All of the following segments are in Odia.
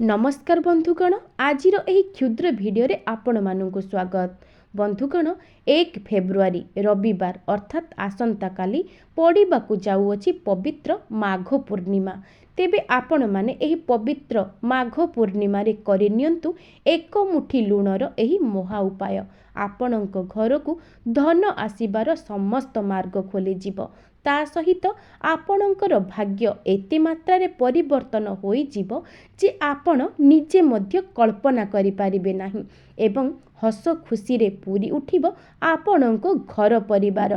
नमस्कार बंधुगण, आजिर एही क्षुद्र भिडियो रे आपण मानकु स्वागत। बंधुगण, 1 फेब्रुआरी रविवार अर्थात आसंता काली पड़िबाकु जाउअछि पवित्र माघ पूर्णिमा। तेबे आपण माने एही पवित्र माघ पूर्णिमा रे करि नियंतु एक मुठी लुणर एही महा उपाय। आपणक घरकु धन आसीबार समस्त मार्ग खोली जिवो। ता सहित आपणकर भाग्य एते मात्रा परिवर्तन होई जिवो जे आपण निजे मध्य कल्पना करि पारिबे नाही एवं हस खुशी रे पूरी उठिबो आपणक घर परिवार।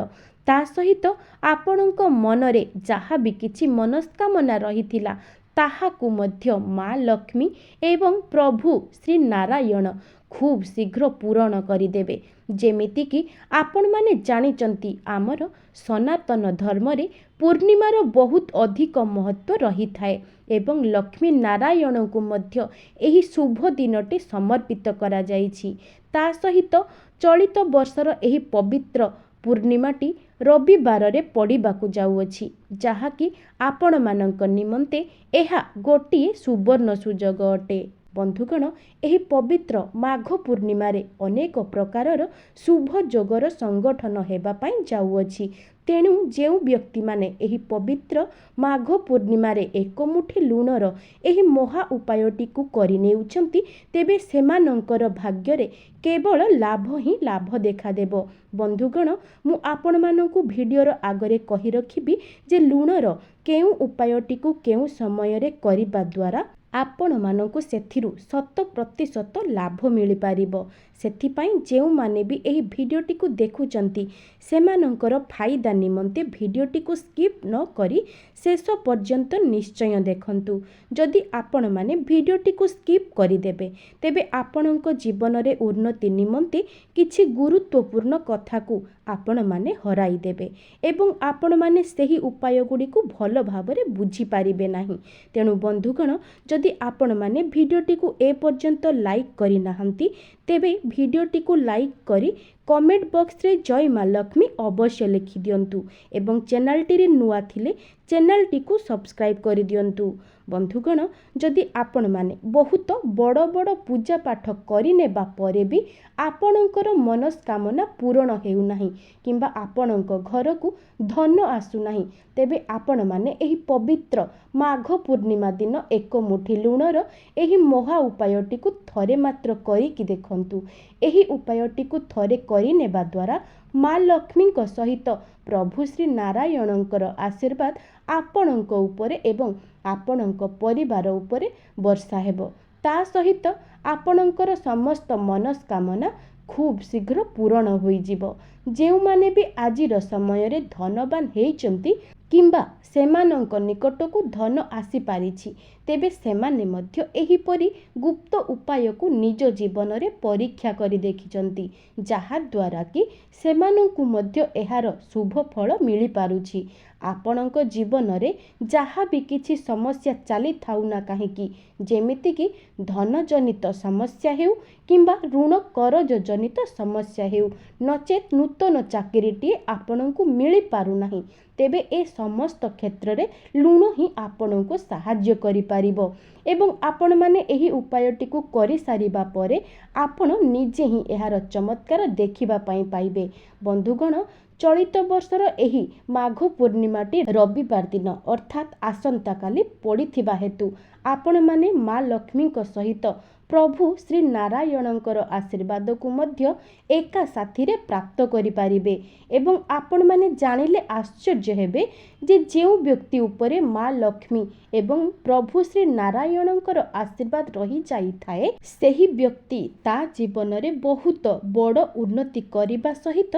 ता सहित आपणक मनरे जहाँ भी किछि मनस्कामना रहिथिला ताहाकु मध्य माँ लक्ष्मी एवं प्रभु श्री नारायण खूब शीघ्र पूरण करिदेबे। जेमिति कि आपण माने जानिचंती आमर सनातन धर्म रे पूर्णिमार बहुत अधिक महत्व रही थाए एवं लक्ष्मी नारायण को मध्य एही शुभ दिनटे समर्पित करा जाइछि। ता सहित चलित वर्षर एही पवित्र पूर्णिमाटी रविवार रे पड़िबाकु जाउअछि, जहाँकि आपण मानक निमंते एहा गोटिए सुवर्ण सुजोग अटे। बंधुगण, एही पवित्र माघ पूर्णिमा रे अनेक प्रकारर शुभ जोगर संगठन हेबा पई जाउअछि। तेणु जेउ व्यक्ति माने एही पवित्र माघ पूर्णिमा रे एक मुठी लुणर एही महा उपायटी को करि नेउछंती तेबे सेमानंकर भाग्य रे केवल लाभ ही लाभ देखा देबो। बंधुगण, मु आपण मानकु भिडियोर आगरे कहि रखिबी जे लुणर केउ उपायटी को केउ समय रे करिबा द्वारा आपण मानकु सेथिरु 100% लाभ मिली पारिबो। सेथिपाई जेउ माने भी एही भिडियोटी को देखुचंती सेमानंकर फायदा निमंते भिडियोटी को स्किप न करी शेष पर्यंत निश्चय देखंतु। जदि आपण माने भिडियोटी को स्किप करि देबे तेबे आपणक जीवन रे उन्नति निमंते किछि गुरुत्वपूर्ण कथा को आपण माने हराई देबे एवं आपण माने सेही उपाय गुडी को भलो भाबरे बुझी पारिबे नाही। तेणु बंधुगण, जदि आपण माने भिडियोटी को ए पर्यंत लाइक करि नाहंती तेबे भिडियोटी को लाइक करी कमेंट बॉक्स रे जय माँ लक्ष्मी अवश्य लिखि दियंतु एवं चैनल टी रे नुआ थिले चैनल टी को सब्सक्राइब करि दियंतु। बंधुगण, जदि आपण माने बहुत बड़ बड़ पूजा पाठ करिनेबा परे भी आपणकर मनस्कामना पूरण हेउ नाही किंबा आपणक घर को धन आसु नाही तेबे आपण माने एही पवित्र माघ पूर्णिमा दिन एक मुठी लुणर एही महा उपायटी को थरे मात्र करी कि देखंतु। एही उपायटी को थरे करि नेबा द्वारा माँ लक्ष्मी सहित प्रभु श्री नारायणकर आशीर्वाद आपणक उपरे एवं आपणक परिवार उपरे वर्षा हेबो। ता सहित आपणकर समस्त मनस्कामना खूब शीघ्र पूरण होई जिवो। जेउ माने भी आजिर समय रे धनवान हेइचंती किंबा सेमानंक निकट को धन आसी पारिछि तेबे सेमाने मध्य एही परी गुप्त उपाय को निज जीवन रे परीक्षा करि देखिचंती, जहा द्वारा कि सेमानंकु मध्य एहार शुभ फल मिली पारुछि। आपणक जीवन रे जहा भी किछि समस्या चली थाउ ना काहेकि जेमिति कि धन जनित समस्या हेउ किंबा ऋण करज जनित समस्या हेउ नचेत नूतन चाकरीटी आपणकु मिली पारु नाही तेबे ए समस्त क्षेत्र रे लुण ही आपणको साहाय्य करि पारिबो एवं आपण माने एही उपायटी को करि सारिबा परे आपण निजे ही एहार चमत्कार देखिबा पई पाइबे। बंधुगण, चलित वर्षर एही माघ पूर्णिमाटी रविवार दिन अर्थात आसंता काली पड़िथिबा हेतु आपण माने माँ लक्ष्मी सहित प्रभु श्री नारायणकर आशीर्वाद को मध्य एका साथी रे प्राप्त करि पारिबे एवं आपण माने जानिले आश्चर्य हेबे जे जेउ व्यक्ति उपरे माँ लक्ष्मी एवं प्रभु श्री नारायणकर आशीर्वाद रही जाई थाए सेही व्यक्ति ता जीवन रे बहुत बड़ उन्नति करिबा सहित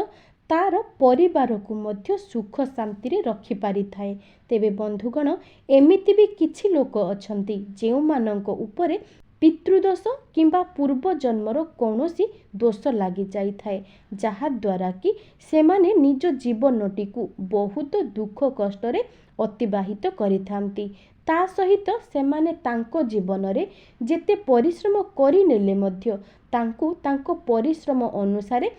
तार परिवार को मध्य सुख शांति रे रखि पारि थाए। तेबे बंधुगण, एमिति भी किछि लोक अछंती जेउ मानक उपरे पितृदोष किंबा पूर्व जन्मर कौनसी दोष लगी जाई थाए जहा द्वारा कि सेमाने निज जीवनटी को बहुत दुख कष्ट रे अतिबाहित करिथांती। ता सहित सेमाने तांको जीवन रे जेते परिश्रम करि नेले मध्य तांको तांको परिश्रम अनुसारे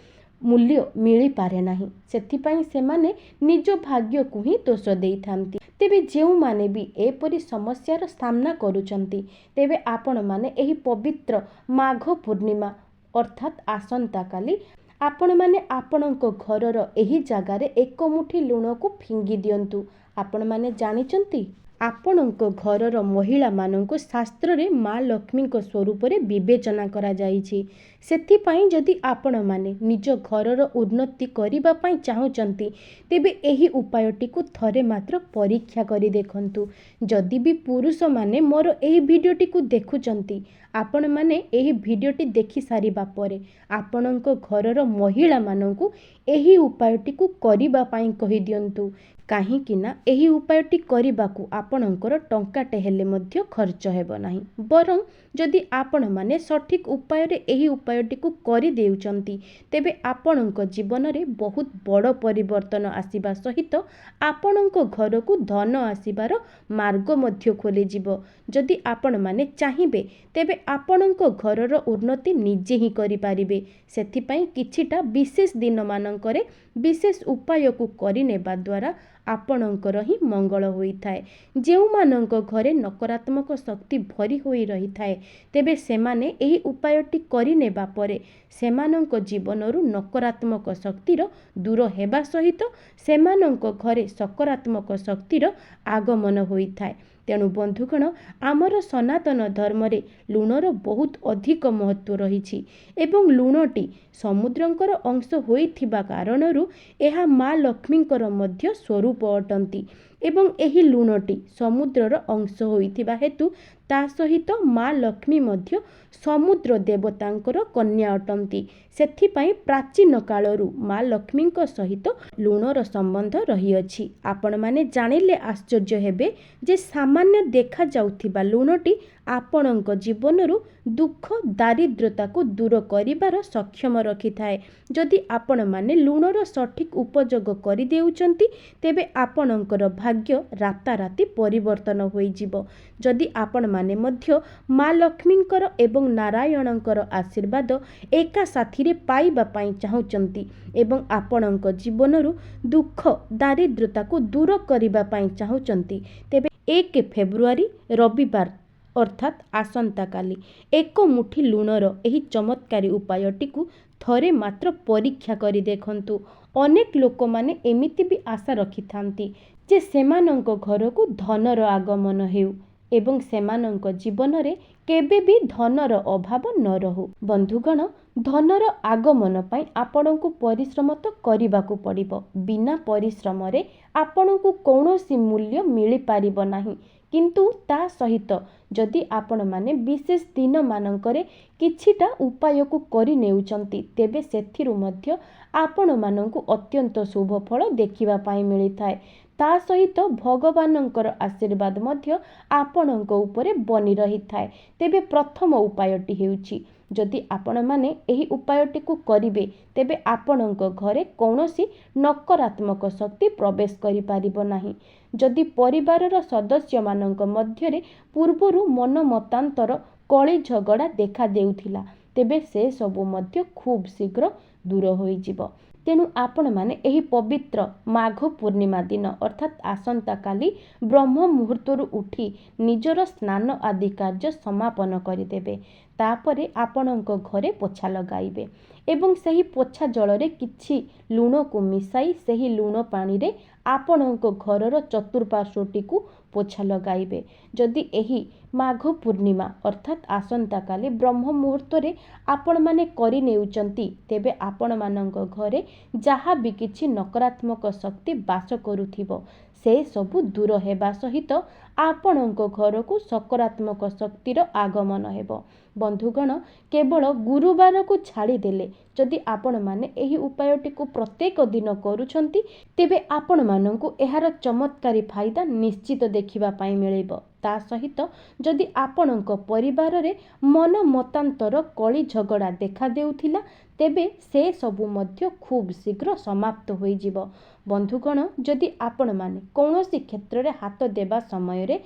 मूल्य मिली पारे नाही। सेथिपाई सेमाने निज भाग्य को ही दोष देइथांती। ତେବେ ଯେଉଁମାନେ ବି ଏପରି ସମସ୍ୟାର ସାମ୍ନା କରୁଛନ୍ତି ତେବେ ଆପଣମାନେ ଏହି ପବିତ୍ର ମାଘ ପୂର୍ଣ୍ଣିମା ଅର୍ଥାତ୍ ଆସନ୍ତାକାଲି ଆପଣମାନେ ଆପଣଙ୍କ ଘରର ଏହି ଜାଗାରେ ଏକ ମୁଠି ଲୁଣକୁ ଫିଙ୍ଗି ଦିଅନ୍ତୁ। ଆପଣମାନେ ଜାଣିଛନ୍ତି ଆପଣଙ୍କ ଘରର ମହିଳାମାନଙ୍କୁ ଶାସ୍ତ୍ରରେ ମା ଲକ୍ଷ୍ମୀଙ୍କ ସ୍ୱରୂପରେ ବିବେଚନା କରାଯାଇଛି। ସେଥିପାଇଁ ଯଦି ଆପଣମାନେ ନିଜ ଘରର ଉନ୍ନତି କରିବା ପାଇଁ ଚାହୁଁଛନ୍ତି ତେବେ ଏହି ଉପାୟଟିକୁ ଥରେ ମାତ୍ର ପରୀକ୍ଷା କରି ଦେଖନ୍ତୁ। ଯଦି ବି ପୁରୁଷମାନେ ମୋର ଏହି ଭିଡ଼ିଓଟିକୁ ଦେଖୁଛନ୍ତି ଆପଣମାନେ ଏହି ଭିଡ଼ିଓଟି ଦେଖି ସାରିବା ପରେ ଆପଣଙ୍କ ଘରର ମହିଳାମାନଙ୍କୁ ଏହି ଉପାୟଟିକୁ କରିବା ପାଇଁ କହିଦିଅନ୍ତୁ। କାହିଁକି ନା ଏହି ଉପାୟଟି କରିବାକୁ ଆପଣଙ୍କର ଟଙ୍କାଟେ ହେଲେ ମଧ୍ୟ ଖର୍ଚ୍ଚ ହେବ ନାହିଁ। ବରଂ ଯଦି ଆପଣମାନେ ସଠିକ୍ ଉପାୟରେ ଏହି ଉପାୟଟିକୁ କରିଦେଉଛନ୍ତି ତେବେ ଆପଣଙ୍କ ଜୀବନରେ ବହୁତ ବଡ଼ ପରିବର୍ତ୍ତନ ଆସିବା ସହିତ ଆପଣଙ୍କ ଘରକୁ ଧନ ଆସିବାର ମାର୍ଗ ମଧ୍ୟ ଖୋଲିଯିବ। ଯଦି ଆପଣମାନେ ଚାହିଁବେ ତେବେ ଆପଣଙ୍କ ଘରର ଉନ୍ନତି ନିଜେ ହିଁ କରିପାରିବେ। ସେଥିପାଇଁ କିଛିଟା ବିଶେଷ ଦିନମାନଙ୍କରେ ବିଶେଷ ଉପାୟକୁ କରିନେବା ଦ୍ୱାରା ଆପଣଙ୍କର ହିଁ ମଙ୍ଗଳ ହୋଇଥାଏ। ଯେଉଁମାନଙ୍କ ଘରେ ନକାରାତ୍ମକ ଶକ୍ତି ଭରି ହୋଇ ରହିଥାଏ ତେବେ ସେମାନେ ଏହି ଉପାୟଟି କରିନେବା ପରେ ସେମାନଙ୍କ ଜୀବନରୁ ନକାରାତ୍ମକ ଶକ୍ତିର ଦୂର ହେବା ସହିତ ସେମାନଙ୍କ ଘରେ ସକାରାତ୍ମକ ଶକ୍ତିର ଆଗମନ ହୋଇଥାଏ। ତେଣୁ ବନ୍ଧୁଗଣ, ଆମର ସନାତନ ଧର୍ମରେ ଲୁଣର ବହୁତ ଅଧିକ ମହତ୍ତ୍ୱ ରହିଛି ଏବଂ ଲୁଣଟି ସମୁଦ୍ରଙ୍କର ଅଂଶ ହୋଇଥିବା କାରଣରୁ ଏହା ମା ଲକ୍ଷ୍ମୀଙ୍କର ମଧ୍ୟ ସ୍ୱରୂପ ଅଟନ୍ତି ଏବଂ ଏହି ଲୁଣଟି ସମୁଦ୍ରର ଅଂଶ ହୋଇଥିବା ହେତୁ ତା ସହିତ ମା ଲକ୍ଷ୍ମୀ ମଧ୍ୟ ସମୁଦ୍ର ଦେବତାଙ୍କର କନ୍ୟା ଅଟନ୍ତି। ସେଥିପାଇଁ ପ୍ରାଚୀନ କାଳରୁ ମା ଲକ୍ଷ୍ମୀଙ୍କ ସହିତ ଲୁଣର ସମ୍ବନ୍ଧ ରହିଅଛି। ଆପଣମାନେ ଜାଣିଲେ ଆଶ୍ଚର୍ଯ୍ୟ ହେବେ ଯେ ସାମାନ୍ୟ ଦେଖାଯାଉଥିବା ଲୁଣଟି ଆପଣଙ୍କ ଜୀବନରୁ ଦୁଃଖ ଦାରିଦ୍ର୍ୟତାକୁ ଦୂର କରିବାର ସକ୍ଷମ ରଖିଥାଏ। ଯଦି ଆପଣମାନେ ଲୁଣର ସଠିକ୍ ଉପଯୋଗ କରିଦେଉଛନ୍ତି ତେବେ ଆପଣଙ୍କର ଭାଗ୍ୟ ରାତାରାତି ପରିବର୍ତ୍ତନ ହୋଇଯିବ। ଯଦି ଆପଣମାନେ ମଧ୍ୟ ମା ଲକ୍ଷ୍ମୀଙ୍କର ଏବଂ ନାରାୟଣଙ୍କର ଆଶୀର୍ବାଦ ଏକା ସାଥିରେ ପାଇବା ପାଇଁ ଚାହୁଁଛନ୍ତି ଏବଂ ଆପଣଙ୍କ ଜୀବନରୁ ଦୁଃଖ ଦାରିଦ୍ର୍ୟତାକୁ ଦୂର କରିବା ପାଇଁ ଚାହୁଁଛନ୍ତି ତେବେ 1 ଫେବୃଆରୀ ରବିବାର ଅର୍ଥାତ୍ ଆସନ୍ତାକାଲି ଏକ ମୁଠି ଲୁଣର ଏହି ଚମତ୍କାରୀ ଉପାୟଟିକୁ ଥରେ ମାତ୍ର ପରୀକ୍ଷା କରି ଦେଖନ୍ତୁ। ଅନେକ ଲୋକମାନେ ଏମିତି ବି ଆଶା ରଖିଥାନ୍ତି ଯେ ସେମାନଙ୍କ ଘରକୁ ଧନର ଆଗମନ ହେଉ ଏବଂ ସେମାନଙ୍କ ଜୀବନରେ କେବେ ବି ଧନର ଅଭାବ ନ ରହୁ। ବନ୍ଧୁଗଣ, ଧନର ଆଗମନ ପାଇଁ ଆପଣଙ୍କୁ ପରିଶ୍ରମ ତ କରିବାକୁ ପଡ଼ିବ। ବିନା ପରିଶ୍ରମରେ ଆପଣଙ୍କୁ କୌଣସି ମୂଲ୍ୟ ମିଳିପାରିବ ନାହିଁ। କିନ୍ତୁ ତା ସହିତ ଯଦି ଆପଣମାନେ ବିଶେଷ ଦିନମାନଙ୍କରେ କିଛିଟା ଉପାୟକୁ କରିନେଉଛନ୍ତି ତେବେ ସେଥିରୁ ମଧ୍ୟ ଆପଣମାନଙ୍କୁ ଅତ୍ୟନ୍ତ ଶୁଭ ଫଳ ଦେଖିବା ପାଇଁ ମିଳିଥାଏ। ତା ସହିତ ଭଗବାନଙ୍କର ଆଶୀର୍ବାଦ ମଧ୍ୟ ଆପଣଙ୍କ ଉପରେ ବନି ରହିଥାଏ। ତେବେ ପ୍ରଥମ ଉପାୟଟି ହେଉଛି, ଯଦି ଆପଣମାନେ ଏହି ଉପାୟଟିକୁ କରିବେ ତେବେ ଆପଣଙ୍କ ଘରେ କୌଣସି ନକାରାତ୍ମକ ଶକ୍ତି ପ୍ରବେଶ କରିପାରିବ ନାହିଁ। ଯଦି ପରିବାରର ସଦସ୍ୟମାନଙ୍କ ମଧ୍ୟରେ ପୂର୍ବରୁ ମନମତାନ୍ତର କଳି ଝଗଡ଼ା ଦେଖାଦେଉଥିଲା ତେବେ ସେସବୁ ମଧ୍ୟ ଖୁବ୍ ଶୀଘ୍ର ଦୂର ହୋଇଯିବ। ତେଣୁ ଆପଣମାନେ ଏହି ପବିତ୍ର ମାଘ ପୂର୍ଣ୍ଣିମା ଦିନ ଅର୍ଥାତ୍ ଆସନ୍ତାକାଲି ବ୍ରହ୍ମ ମୁହୂର୍ତ୍ତରୁ ଉଠି ନିଜର ସ୍ନାନ ଆଦି କାର୍ଯ୍ୟ ସମାପନ କରିଦେବେ। ତାପରେ ଆପଣଙ୍କ ଘରେ ପୋଛା ଲଗାଇବେ ଏବଂ ସେହି ପୋଛା ଜଳରେ କିଛି ଲୁଣକୁ ମିଶାଇ ସେହି ଲୁଣ ପାଣିରେ ଆପଣଙ୍କ ଘରର ଚତୁଃପାର୍ଶ୍ୱଟିକୁ ପୋଛା ଲଗାଇବେ। ଯଦି ଏହି ମାଘ ପୂର୍ଣ୍ଣିମା ଅର୍ଥାତ୍ ଆସନ୍ତାକାଲି ବ୍ରହ୍ମ ମୁହୂର୍ତ୍ତରେ ଆପଣମାନେ କରିନେଉଛନ୍ତି ତେବେ ଆପଣମାନଙ୍କ ଘରେ ଯାହା ବି କିଛି ନକାରାତ୍ମକ ଶକ୍ତି ବାସ କରୁଥିବ ସେ ସବୁ ଦୂର ହେବା ସହିତ ଆପଣଙ୍କ ଘରକୁ ସକାରାତ୍ମକ ଶକ୍ତିର ଆଗମନ ହେବ। ବନ୍ଧୁଗଣ, କେବଳ ଗୁରୁବାରକୁ ଛାଡ଼ିଦେଲେ ଯଦି ଆପଣମାନେ ଏହି ଉପାୟଟିକୁ ପ୍ରତ୍ୟେକ ଦିନ କରୁଛନ୍ତି ତେବେ ଆପଣମାନଙ୍କୁ ଏହାର ଚମତ୍କାରୀ ଫାଇଦା ନିଶ୍ଚିତ ଦେଖିବା ପାଇଁ ମିଳିବ। ତା ସହିତ ଯଦି ଆପଣଙ୍କ ପରିବାରରେ ମନମତାନ୍ତର କଳି ଝଗଡ଼ା ଦେଖାଦେଉଥିଲା ତେବେ ସେ ସବୁ ମଧ୍ୟ ଖୁବ୍ ଶୀଘ୍ର ସମାପ୍ତ ହୋଇଯିବ। ବନ୍ଧୁଗଣ, ଯଦି ଆପଣମାନେ କୌଣସି କ୍ଷେତ୍ରରେ ହାତ ଦେବା ସମୟରେ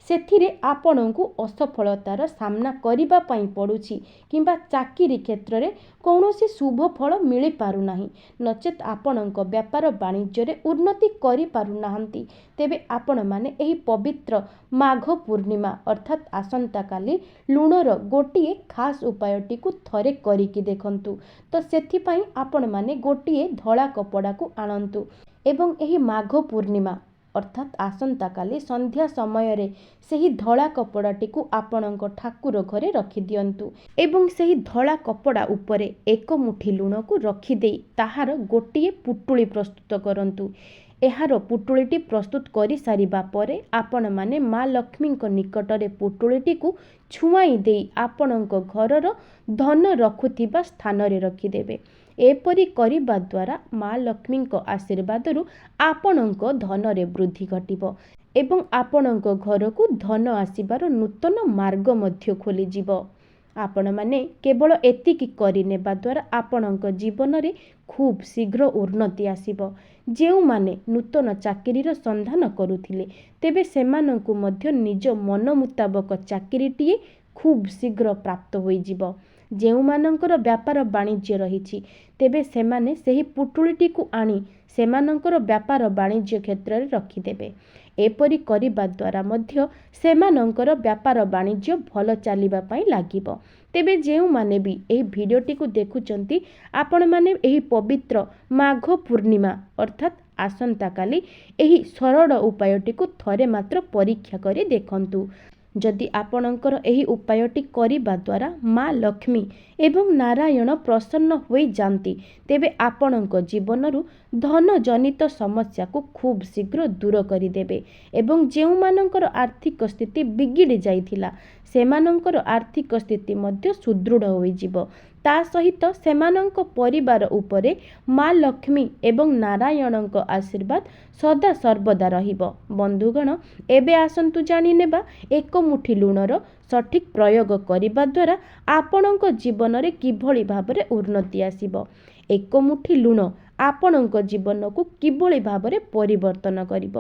ସେଥିରେ ଆପଣଙ୍କୁ ଅସଫଳତାର ସାମ୍ନା କରିବା ପାଇଁ ପଡ଼ୁଛି କିମ୍ବା ଚାକିରି କ୍ଷେତ୍ରରେ କୌଣସି ଶୁଭ ଫଳ ମିଳିପାରୁନାହିଁ, ନଚେତ୍ ଆପଣଙ୍କ ବେପାର ବାଣିଜ୍ୟରେ ଉନ୍ନତି କରିପାରୁନାହାନ୍ତି, ତେବେ ଆପଣମାନେ ଏହି ପବିତ୍ର ମାଘ ପୂର୍ଣ୍ଣିମା ଅର୍ଥାତ୍ ଆସନ୍ତାକାଲି ଲୁଣର ଗୋଟିଏ ଖାସ୍ ଉପାୟଟିକୁ ଥରେ କରିକି ଦେଖନ୍ତୁ। ତ ସେଥିପାଇଁ ଆପଣମାନେ ଗୋଟିଏ ଧଳା କପଡ଼ାକୁ ଆଣନ୍ତୁ ଏବଂ ଏହି ମାଘ ପୂର୍ଣ୍ଣିମା ଅର୍ଥାତ୍ ଆସନ୍ତାକାଲି ସନ୍ଧ୍ୟା ସମୟରେ ସେହି ଧଳା କପଡ଼ାଟିକୁ ଆପଣଙ୍କ ଠାକୁର ଘରେ ରଖିଦିଅନ୍ତୁ ଏବଂ ସେହି ଧଳା କପଡ଼ା ଉପରେ ଏକ ମୁଠି ଲୁଣକୁ ରଖିଦେଇ ତାହାର ଗୋଟିଏ ପୁଟୁଳି ପ୍ରସ୍ତୁତ କରନ୍ତୁ। ଏହାର ପୁଟୁଳିଟି ପ୍ରସ୍ତୁତ କରିସାରିବା ପରେ ଆପଣମାନେ ମା ଲକ୍ଷ୍ମୀଙ୍କ ନିକଟରେ ପୁଟୁଳିଟିକୁ ଛୁଆଇଁ ଦେଇ ଆପଣଙ୍କ ଘରର ଧନ ରଖୁଥିବା ସ୍ଥାନରେ ରଖିଦେବେ। ଏପରି କରିବା ଦ୍ୱାରା ମା ଲକ୍ଷ୍ମୀଙ୍କ ଆଶୀର୍ବାଦରୁ ଆପଣଙ୍କ ଧନରେ ବୃଦ୍ଧି ଘଟିବ ଏବଂ ଆପଣଙ୍କ ଘରକୁ ଧନ ଆସିବାର ନୂତନ ମାର୍ଗ ମଧ୍ୟ ଖୋଲିଯିବ। ଆପଣମାନେ କେବଳ ଏତିକି କରିନେବା ଦ୍ୱାରା ଆପଣଙ୍କ ଜୀବନରେ ଖୁବ୍ ଶୀଘ୍ର ଉନ୍ନତି ଆସିବ। ଯେଉଁମାନେ ନୂତନ ଚାକିରିର ସନ୍ଧାନ କରୁଥିଲେ, ତେବେ ସେମାନଙ୍କୁ ମଧ୍ୟ ନିଜ ମନ ମୁତାବକ ଚାକିରିଟିଏ ଖୁବ୍ ଶୀଘ୍ର ପ୍ରାପ୍ତ ହୋଇଯିବ। ଯେଉଁମାନଙ୍କର ବ୍ୟାପାର ବାଣିଜ୍ୟ ରହିଛି, ତେବେ ସେମାନେ ସେହି ପୁଟୁଳିଟିକୁ ଆଣି ସେମାନଙ୍କର ବ୍ୟାପାର ବାଣିଜ୍ୟ କ୍ଷେତ୍ରରେ ରଖିଦେବେ। ଏପରି କରିବା ଦ୍ୱାରା ମଧ୍ୟ ସେମାନଙ୍କର ବ୍ୟାପାର ବାଣିଜ୍ୟ ଭଲ ଚାଲିବା ପାଇଁ ଲାଗିବ। ତେବେ ଯେଉଁମାନେ ବି ଏହି ଭିଡ଼ିଓଟିକୁ ଦେଖୁଛନ୍ତି, ଆପଣମାନେ ଏହି ପବିତ୍ର ମାଘ ପୂର୍ଣ୍ଣିମା ଅର୍ଥାତ୍ ଆସନ୍ତାକାଲି ଏହି ସରଳ ଉପାୟଟିକୁ ଥରେ ମାତ୍ର ପରୀକ୍ଷା କରି ଦେଖନ୍ତୁ। ଯଦି ଆପଣଙ୍କର ଏହି ଉପାୟଟି କରିବା ଦ୍ୱାରା ମା ଲକ୍ଷ୍ମୀ ଏବଂ ନାରାୟଣ ପ୍ରସନ୍ନ ହୋଇଯାନ୍ତି, ତେବେ ଆପଣଙ୍କ ଜୀବନରୁ ଧନଜନିତ ସମସ୍ୟାକୁ ଖୁବ୍ ଶୀଘ୍ର ଦୂର କରିଦେବେ ଏବଂ ଯେଉଁମାନଙ୍କର ଆର୍ଥିକ ସ୍ଥିତି ବିଗିଡ଼ି ଯାଇଥିଲା, ସେମାନଙ୍କର ଆର୍ଥିକ ସ୍ଥିତି ମଧ୍ୟ ସୁଦୃଢ଼ ହୋଇଯିବ। ତା ସହିତ ସେମାନଙ୍କ ପରିବାର ଉପରେ ମା ଲକ୍ଷ୍ମୀ ଏବଂ ନାରାୟଣଙ୍କ ଆଶୀର୍ବାଦ ସଦା ସର୍ବଦା ରହିବ। ବନ୍ଧୁଗଣ, ଏବେ ଆସନ୍ତୁ ଜାଣିନେବା ଏକ ମୁଠି ଲୁଣର ସଠିକ୍ ପ୍ରୟୋଗ କରିବା ଦ୍ୱାରା ଆପଣଙ୍କ ଜୀବନରେ କିଭଳି ଭାବରେ ଉନ୍ନତି ଆସିବ। ଏକ ମୁଠି ଲୁଣ ଆପଣଙ୍କ ଜୀବନକୁ କିଭଳି ଭାବରେ ପରିବର୍ତ୍ତନ କରିବ।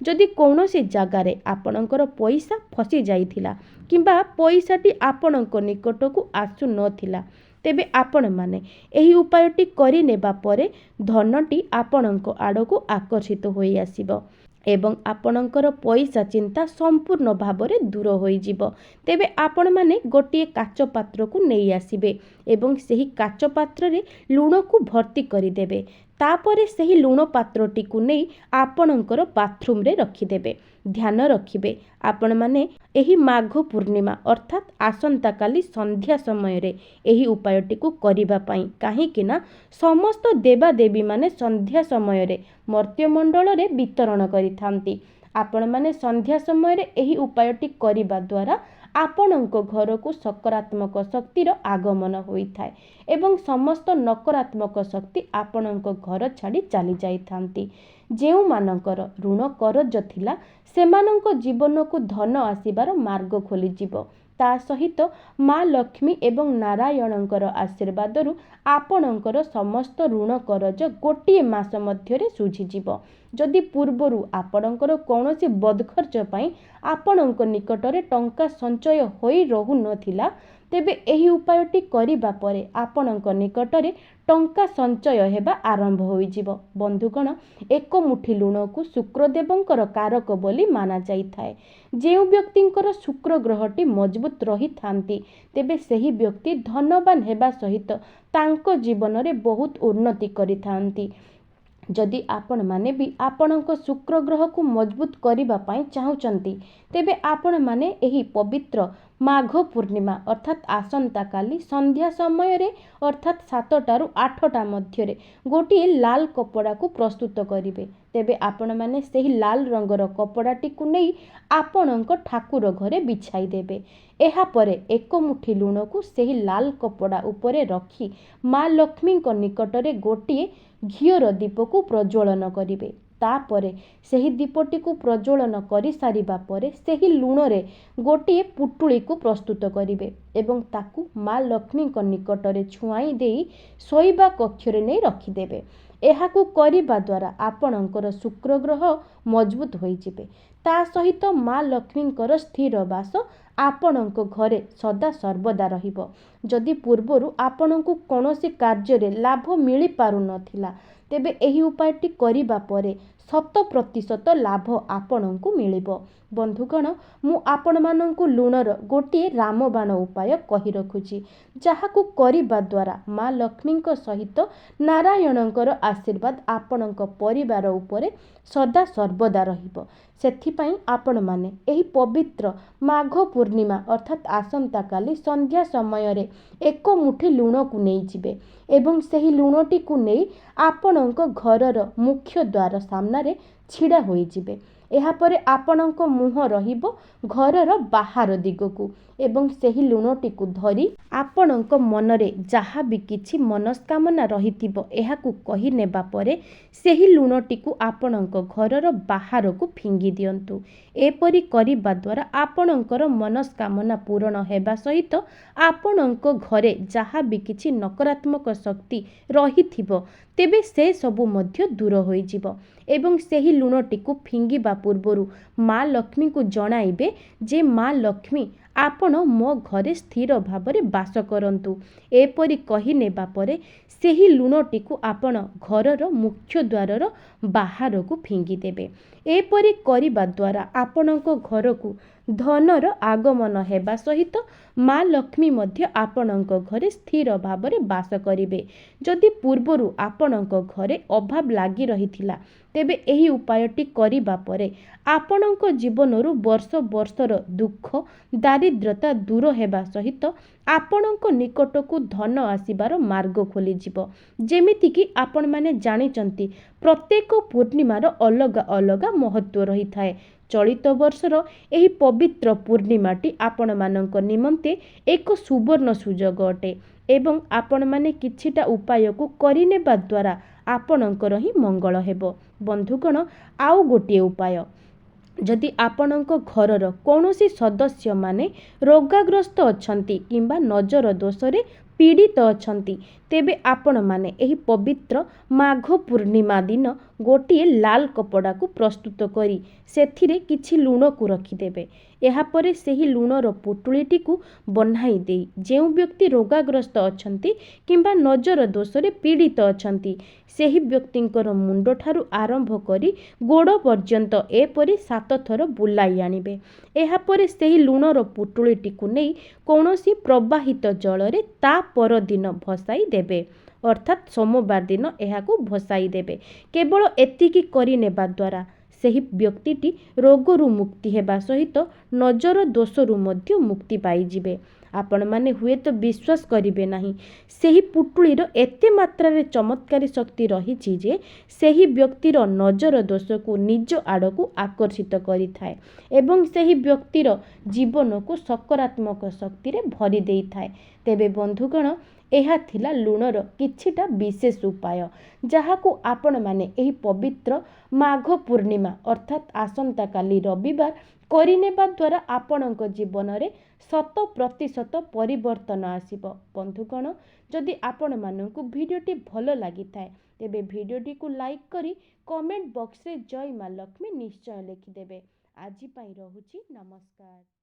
ଯଦି କୌଣସି ଜାଗାରେ ଆପଣଙ୍କର ପଇସା ଫସି ଯାଇଥିଲା କିମ୍ବା ପଇସାଟି ଆପଣଙ୍କ ନିକଟକୁ ଆସୁନଥିଲା, ତେବେ ଆପଣମାନେ ଏହି ଉପାୟଟି କରିନେବା ପରେ ଧନଟି ଆପଣଙ୍କ ଆଡ଼କୁ ଆକର୍ଷିତ ହୋଇ ଆସିବ ଏବଂ ଆପଣଙ୍କର ପଇସା ଚିନ୍ତା ସମ୍ପୂର୍ଣ୍ଣ ଭାବରେ ଦୂର ହୋଇଯିବ। ତେବେ ଆପଣମାନେ ଗୋଟିଏ କାଚ ପାତ୍ରକୁ ନେଇ ଆସିବେ ଏବଂ ସେହି କାଚ ପାତ୍ରରେ ଲୁଣକୁ ଭର୍ତ୍ତି କରିଦେବେ। ତାପରେ ସେହି ଲୁଣ ପାତ୍ରଟିକୁ ନେଇ ଆପଣଙ୍କର ବାଥରୁମ୍ରେ ରଖିଦେବେ। ଧ୍ୟାନ ରଖିବେ, ଆପଣମାନେ ଏହି ମାଘ ପୂର୍ଣ୍ଣିମା ଅର୍ଥାତ୍ ଆସନ୍ତାକାଲି ସନ୍ଧ୍ୟା ସମୟରେ ଏହି ଉପାୟଟିକୁ କରିବା ପାଇଁ, କାହିଁକି ନା ସମସ୍ତ ଦେବାଦେବୀମାନେ ସନ୍ଧ୍ୟା ସମୟରେ ମର୍ତ୍ତ୍ୟମଣ୍ଡଳରେ ବିତରଣ କରିଥାନ୍ତି। ଆପଣମାନେ ସନ୍ଧ୍ୟା ସମୟରେ ଏହି ଉପାୟଟି କରିବା ଦ୍ୱାରା ଆପଣଙ୍କ ଘରକୁ ସକାରାତ୍ମକ ଶକ୍ତିର ଆଗମନ ହୋଇଥାଏ ଏବଂ ସମସ୍ତ ନକାରାତ୍ମକ ଶକ୍ତି ଆପଣଙ୍କ ଘର ଛାଡ଼ି ଚାଲିଯାଇଥାନ୍ତି। ଯେଉଁମାନଙ୍କର ଋଣ କରଜ ଥିଲା, ସେମାନଙ୍କ ଜୀବନକୁ ଧନ ଆସିବାର ମାର୍ଗ ଖୋଲିଯିବ। ତା ସହିତ ମା ଲକ୍ଷ୍ମୀ ଏବଂ ନାରାୟଣଙ୍କର ଆଶୀର୍ବାଦରୁ ଆପଣଙ୍କର ସମସ୍ତ ଋଣ କରଜ ଗୋଟିଏ ମାସ ମଧ୍ୟରେ ଶୁଝିଯିବ। ଯଦି ପୂର୍ବରୁ ଆପଣଙ୍କର କୌଣସି ବଦଖର୍ଚ୍ଚ ପାଇଁ ଆପଣଙ୍କ ନିକଟରେ ଟଙ୍କା ସଞ୍ଚୟ ହୋଇ ରହୁନଥିଲା, ତେବେ ଏହି ଉପାୟଟି କରିବା ପରେ ଆପଣଙ୍କ ନିକଟରେ ଟଙ୍କା ସଞ୍ଚୟ ହେବା ଆରମ୍ଭ ହୋଇଯିବ। ବନ୍ଧୁଗଣ, ଏକ ମୁଠି ଲୁଣକୁ ଶୁକ୍ରଦେବଙ୍କର କାରକ ବୋଲି ମାନାଯାଇଥାଏ। ଯେଉଁ ବ୍ୟକ୍ତିଙ୍କର ଶୁକ୍ର ଗ୍ରହଟି ମଜବୁତ ରହିଥାନ୍ତି, ତେବେ ସେହି ବ୍ୟକ୍ତି ଧନବାନ ହେବା ସହିତ ତାଙ୍କ ଜୀବନରେ ବହୁତ ଉନ୍ନତି କରିଥାନ୍ତି। ଯଦି ଆପଣମାନେ ବି ଆପଣଙ୍କ ଶୁକ୍ର ଗ୍ରହକୁ ମଜବୁତ କରିବା ପାଇଁ ଚାହୁଁଛନ୍ତି, ତେବେ ଆପଣମାନେ ଏହି ପବିତ୍ର ମାଘ ପୂର୍ଣ୍ଣିମା ଅର୍ଥାତ୍ ଆସନ୍ତାକାଲି ସନ୍ଧ୍ୟା ସମୟରେ ଅର୍ଥାତ୍ 7ଟାରୁ 8ଟା ମଧ୍ୟରେ ଗୋଟିଏ ଲାଲ କପଡ଼ାକୁ ପ୍ରସ୍ତୁତ କରିବେ। ତେବେ ଆପଣମାନେ ସେହି ଲାଲ ରଙ୍ଗର କପଡ଼ାଟିକୁ ନେଇ ଆପଣଙ୍କ ଠାକୁର ଘରେ ବିଛାଇ ଦେବେ। ଏହାପରେ ଏକ ମୁଠି ଲୁଣକୁ ସେହି ଲାଲ କପଡ଼ା ଉପରେ ରଖି ମା ଲକ୍ଷ୍ମୀଙ୍କ ନିକଟରେ ଗୋଟିଏ ଘିଅର ଦୀପକୁ ପ୍ରଜ୍ୱଳନ କରିବେ। तापरे ସେହି ଦୀପଟିକୁ ପ୍ରଜ୍ୱଳନ କରିସାରିବା ପରେ ସେହି ଲୁଣରେ ଗୋଟିଏ ପୁଟୁଳିକୁ ପ୍ରସ୍ତୁତ କରିବେ ଏବଂ ତାକୁ ମା ଲକ୍ଷ୍ମୀଙ୍କ ନିକଟରେ ଛୁଆଇଁ ଦେଇ ଶୋଇବା କକ୍ଷରେ ନେଇ ରଖିଦେବେ। ଏହାକୁ କରିବା ଦ୍ୱାରା ଆପଣଙ୍କର ଶୁକ୍ର ଗ୍ରହ ମଜବୁତ ହୋଇଯିବେ। ତା ସହିତ ମା ଲକ୍ଷ୍ମୀଙ୍କର ସ୍ଥିର ବାସ ଆପଣଙ୍କ ଘରେ ସଦା ସର୍ବଦା ରହିବ। ଯଦି ପୂର୍ବରୁ ଆପଣଙ୍କୁ କୌଣସି କାର୍ଯ୍ୟରେ ଲାଭ ମିଳିପାରୁନଥିଲା ତେବେ ଏହି ଉପାୟଟି କରିବା ପରେ 100% ଲାଭ ଆପଣଙ୍କୁ ମିଳିବ। ବନ୍ଧୁଗଣ, ମୁଁ ଆପଣମାନଙ୍କୁ ଲୁଣର ଗୋଟିଏ ରାମବାଣ ଉପାୟ କହି ରଖୁଛି, ଯାହାକୁ କରିବା ଦ୍ୱାରା ମା ଲକ୍ଷ୍ମୀଙ୍କ ସହିତ ନାରାୟଣଙ୍କର ଆଶୀର୍ବାଦ ଆପଣଙ୍କ ପରିବାର ଉପରେ ସଦା ସର୍ବଦା ରହିବ। ସେଥିପାଇଁ ଆପଣମାନେ ଏହି ପବିତ୍ର ମାଘ ପୂର୍ଣ୍ଣିମା ଅର୍ଥାତ୍ ଆସନ୍ତାକାଲି ସନ୍ଧ୍ୟା ସମୟରେ ଏକ ମୁଠି ଲୁଣକୁ ନେଇଯିବେ ଏବଂ ସେହି ଲୁଣଟିକୁ ନେଇ ଆପଣଙ୍କ ଘରର ମୁଖ୍ୟ ଦ୍ୱାର ସାମ୍ନାରେ ଛିଡ଼ା ହୋଇଯିବେ। ଏହାପରେ ଆପଣଙ୍କ ମୁହଁ ରହିବ ଘରର ବାହାର ଦିଗକୁ ଏବଂ ସେହି ଲୁଣଟିକୁ ଧରି ଆପଣଙ୍କ ମନରେ ଯାହା ବି କିଛି ମନସ୍କାମନା ରହିଥିବ ଏହାକୁ କହିନେବା ପରେ ସେହି ଲୁଣଟିକୁ ଆପଣଙ୍କ ଘରର ବାହାରକୁ ଫିଙ୍ଗି ଦିଅନ୍ତୁ। ଏପରି କରିବା ଦ୍ୱାରା ଆପଣଙ୍କର ମନସ୍କାମନା ପୂରଣ ହେବା ସହିତ ଆପଣଙ୍କ ଘରେ ଯାହା ବି କିଛି ନକାରାତ୍ମକ ଶକ୍ତି ରହିଥିବ ତେବେ ସେ ସବୁ ମଧ୍ୟ ଦୂର ହୋଇଯିବ ଏବଂ ସେହି ଲୁଣଟିକୁ ଫିଙ୍ଗିବା ପୂର୍ବରୁ ମା ଲକ୍ଷ୍ମୀଙ୍କୁ ଜଣାଇବେ ଯେ ମା ଲକ୍ଷ୍ମୀ ଆପଣ ମୋ ଘରେ ସ୍ଥିର ଭାବରେ ବାସ କରନ୍ତୁ। ଏପରି କହିନେବା ପରେ ସେହି ଲୁଣଟିକୁ ଆପଣ ଘରର ମୁଖ୍ୟ ଦ୍ୱାରର ବାହାରକୁ ଫିଙ୍ଗିଦେବେ। ଏପରି କରିବା ଦ୍ୱାରା ଆପଣଙ୍କ ଘରକୁ ଧନର ଆଗମନ ହେବା ସହିତ ମା ଲକ୍ଷ୍ମୀ ମଧ୍ୟ ଆପଣଙ୍କ ଘରେ ସ୍ଥିର ଭାବରେ ବାସ କରିବେ। ଯଦି ପୂର୍ବରୁ ଆପଣଙ୍କ ଘରେ ଅଭାବ ଲାଗି ରହିଥିଲା ତେବେ ଏହି ଉପାୟଟି କରିବା ପରେ ଆପଣଙ୍କ ଜୀବନରୁ ବର୍ଷ ବର୍ଷର ଦୁଃଖ ଦାରିଦ୍ର୍ୟତା ଦୂର ହେବା ସହିତ ଆପଣଙ୍କ ନିକଟକୁ ଧନ ଆସିବାର ମାର୍ଗ ଖୋଲିଯିବ। ଯେମିତିକି ଆପଣମାନେ ଜାଣିଛନ୍ତି ପ୍ରତ୍ୟେକ ପୂର୍ଣ୍ଣିମାର ଅଲଗା ଅଲଗା ମହତ୍ତ୍ୱ ରହିଥାଏ। ଚଳିତ ବର୍ଷର ଏହି ପବିତ୍ର ପୂର୍ଣ୍ଣିମାଟି ଆପଣମାନଙ୍କ ନିମନ୍ତେ ଏକ ସୁବର୍ଣ୍ଣ ସୁଯୋଗ ଅଟେ ଏବଂ ଆପଣମାନେ କିଛିଟା ଉପାୟକୁ କରିନେବା ଦ୍ୱାରା ଆପଣଙ୍କର ହିଁ ମଙ୍ଗଳ ହେବ। ବନ୍ଧୁଗଣ, ଆଉ ଗୋଟିଏ ଉପାୟ, ଯଦି ଆପଣଙ୍କ ଘରର କୌଣସି ସଦସ୍ୟମାନେ ରୋଗାଗ୍ରସ୍ତ ଅଛନ୍ତି କିମ୍ବା ନଜର ଦୋଷରେ ପୀଡ଼ିତ ଅଛନ୍ତି ତେବେ ଆପଣମାନେ ଏହି ପବିତ୍ର ମାଘ ପୂର୍ଣ୍ଣିମା ଦିନ ଗୋଟିଏ ଲାଲ କପଡ଼ାକୁ ପ୍ରସ୍ତୁତ କରି ସେଥିରେ କିଛି ଲୁଣକୁ ରଖିଦେବେ। ଏହାପରେ ସେହି ଲୁଣର ପୁଟୁଳିଟିକୁ ବହ୍ନାଇ ଦେଇ ଯେଉଁ ବ୍ୟକ୍ତି ରୋଗାଗ୍ରସ୍ତ ଅଛନ୍ତି କିମ୍ବା ନଜର ଦୋଷରେ ପୀଡ଼ିତ ଅଛନ୍ତି ସେହି ବ୍ୟକ୍ତିଙ୍କର ମୁଣ୍ଡଠାରୁ ଆରମ୍ଭ କରି ଗୋଡ଼ ପର୍ଯ୍ୟନ୍ତ ଏପରି 7 ଥର ବୁଲାଇ ଆଣିବେ। ଏହାପରେ ସେହି ଲୁଣର ପୁଟୁଳିଟିକୁ ନେଇ କୌଣସି ପ୍ରବାହିତ ଜଳରେ ତା ପରଦିନ ଭସାଇ ଦେବେ ଅର୍ଥାତ୍ ସୋମବାର ଦିନ ଏହାକୁ ଭସାଇ ଦେବେ। କେବଳ ଏତିକି କରିନେବା ଦ୍ୱାରା ସେହି ବ୍ୟକ୍ତିଟି ରୋଗରୁ ମୁକ୍ତି ହେବା ସହିତ ନଜର ଦୋଷରୁ ମଧ୍ୟ ମୁକ୍ତି ପାଇଯିବେ। ଆପଣମାନେ ହୁଏତ ବିଶ୍ୱାସ କରିବେ ନାହିଁ, ସେହି ପୁଟୁଳିର ଏତେ ମାତ୍ରାରେ ଚମତ୍କାରୀ ଶକ୍ତି ରହିଛି ଯେ ସେହି ବ୍ୟକ୍ତିର ନଜର ଦୋଷକୁ ନିଜ ଆଡ଼କୁ ଆକର୍ଷିତ କରିଥାଏ ଏବଂ ସେହି ବ୍ୟକ୍ତିର ଜୀବନକୁ ସକାରାତ୍ମକ ଶକ୍ତିରେ ଭରି ଦେଇଥାଏ। ତେବେ ବନ୍ଧୁଗଣ, ଏହା ଥିଲା ଲୁଣର କିଛିଟା ବିଶେଷ ଉପାୟ, ଯାହାକୁ ଆପଣମାନେ ଏହି ପବିତ୍ର ମାଘ ପୂର୍ଣ୍ଣିମା ଅର୍ଥାତ୍ ଆସନ୍ତାକାଲି ରବିବାର କରିନେବା ଦ୍ୱାରା ଆପଣଙ୍କ ଜୀବନରେ 100% ପରିବର୍ତ୍ତନ ଆସିବ। ବନ୍ଧୁଗଣ, ଯଦି ଆପଣମାନଙ୍କୁ ଭିଡ଼ିଓଟି ଭଲ ଲାଗିଥାଏ ତେବେ ଭିଡ଼ିଓଟିକୁ ଲାଇକ୍ କରି କମେଣ୍ଟ ବକ୍ସରେ ଜୟ ମା ଲକ୍ଷ୍ମୀ ନିଶ୍ଚୟ ଲେଖିଦେବେ। ଆଜି ପାଇଁ ରହୁଛି, ନମସ୍କାର।